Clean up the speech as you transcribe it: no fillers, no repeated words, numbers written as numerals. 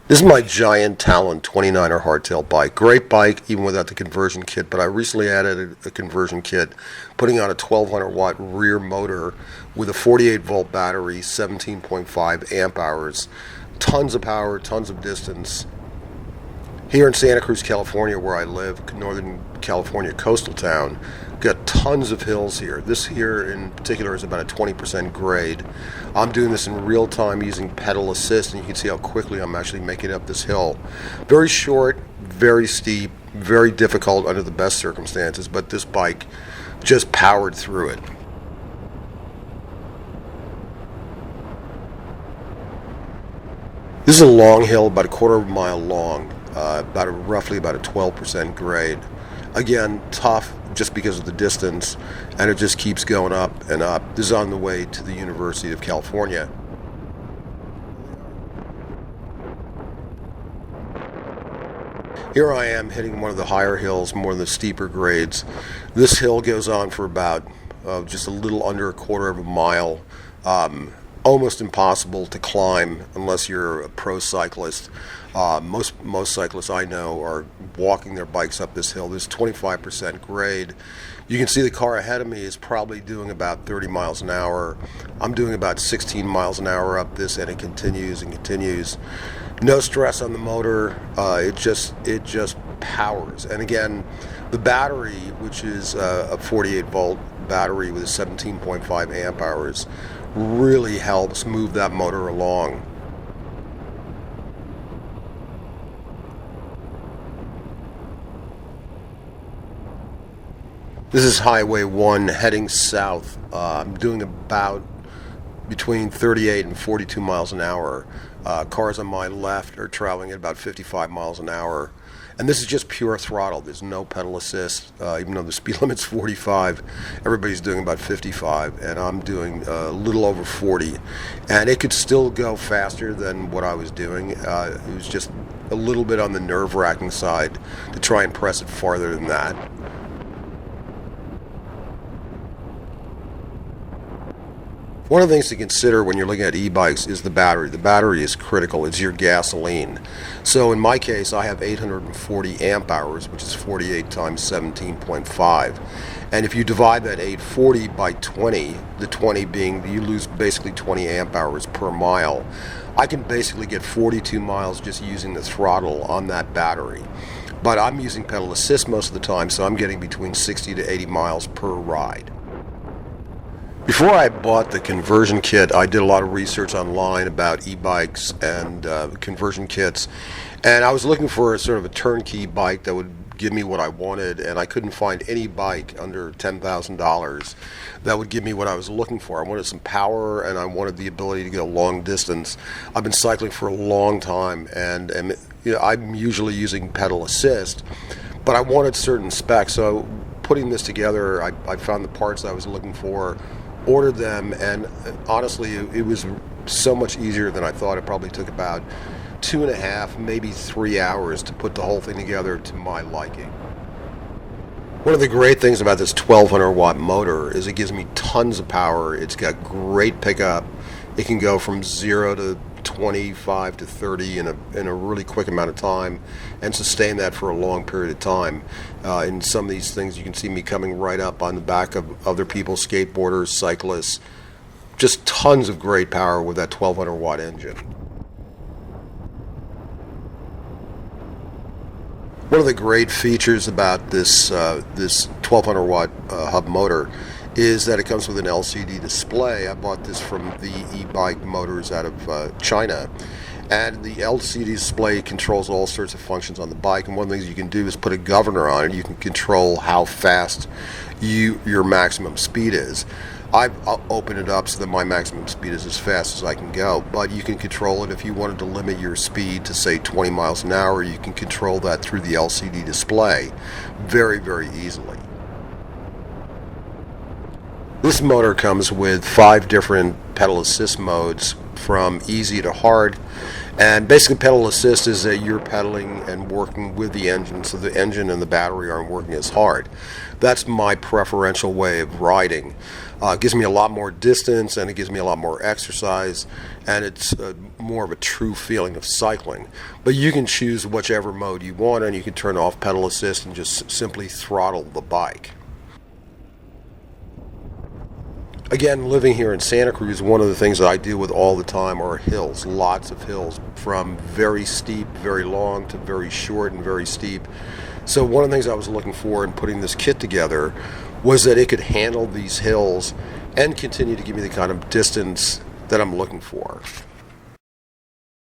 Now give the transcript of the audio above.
This is my giant Talon 29er hardtail bike. Great bike, even without the conversion kit, but I recently added a conversion kit, putting on a 1200 watt rear motor with a 48 volt battery, 17.5 amp hours, tons of power, tons of distance. Here in Santa Cruz, California, where I live, Northern California coastal town, got tons of hills here. This here in particular is about a 20% grade. I'm doing this in real time using pedal assist, and you can see how quickly I'm actually making up this hill. Very short, very steep, very difficult under the best circumstances, but this bike just powered through it. This is a long hill, about a quarter of a mile long, roughly about a 12% grade. Again, tough just because of the distance, and it just keeps going up and up. This is on the way to the University of California. Here I am hitting one of the higher hills, more of the steeper grades. This hill goes on for about just a little under a quarter of a mile. Almost impossible to climb unless you're a pro cyclist. Most cyclists I know are walking their bikes up this hill. There's 25% grade. You can see the car ahead of me is probably doing about 30 miles an hour. I'm doing about 16 miles an hour up this, and it continues and continues. No stress on the motor. It just powers. And again, the battery, which is a 48 volt battery with a 17.5 amp hours, really helps move that motor along. This is Highway 1 heading south. I'm doing about between 38 and 42 miles an hour. Cars on my left are traveling at about 55 miles an hour. And this is just pure throttle. There's no pedal assist. Even though the speed limit's 45, everybody's doing about 55, and I'm doing a little over 40. And it could still go faster than what I was doing. It was just a little bit on the nerve-wracking side to try and press it farther than that. One of the things to consider when you're looking at e-bikes is the battery. The battery is critical. It's your gasoline. So in my case, I have 840 amp hours, which is 48 times 17.5. And if you divide that 840 by 20, the 20 being you lose basically 20 amp hours per mile, I can basically get 42 miles just using the throttle on that battery. But I'm using pedal assist most of the time, so I'm getting between 60 to 80 miles per ride. Before I bought the conversion kit, I did a lot of research online about e-bikes and conversion kits, and I was looking for a sort of a turnkey bike that would give me what I wanted, and I couldn't find any bike under $10,000 that would give me what I was looking for. I wanted some power, and I wanted the ability to go long distance. I've been cycling for a long time, and I'm usually using pedal assist, but I wanted certain specs, so putting this together, I found the parts I was looking for, ordered them, and honestly it was so much easier than I thought. It probably took about 2.5, maybe 3 hours to put the whole thing together to my liking. One of the great things about this 1200 watt motor is it gives me tons of power. It's got great pickup. It can go from 0 to 25 to 30 in a really quick amount of time and sustain that for a long period of time. In some of these things you can see me coming right up on the back of other people, skateboarders, cyclists. Just tons of great power with that 1200 watt engine. One of the great features about this 1200 watt hub motor is that it comes with an LCD display. I bought this from the e-bike motors out of China, and the LCD display controls all sorts of functions on the bike, and one of the things you can do is put a governor on it. You can control how fast your maximum speed is. I've opened it up so that my maximum speed is as fast as I can go, but you can control it. If you wanted to limit your speed to say 20 miles an hour, you can control that through the LCD display very, very easily. This motor comes with 5 different pedal assist modes, from easy to hard, and basically pedal assist is that you're pedaling and working with the engine, so the engine and the battery aren't working as hard. That's my preferential way of riding. It gives me a lot more distance, and it gives me a lot more exercise, and it's more of a true feeling of cycling. But you can choose whichever mode you want, and you can turn off pedal assist and just simply throttle the bike. Again, living here in Santa Cruz, one of the things that I deal with all the time are hills, lots of hills, from very steep, very long, to very short and very steep. So one of the things I was looking for in putting this kit together was that it could handle these hills and continue to give me the kind of distance that I'm looking for.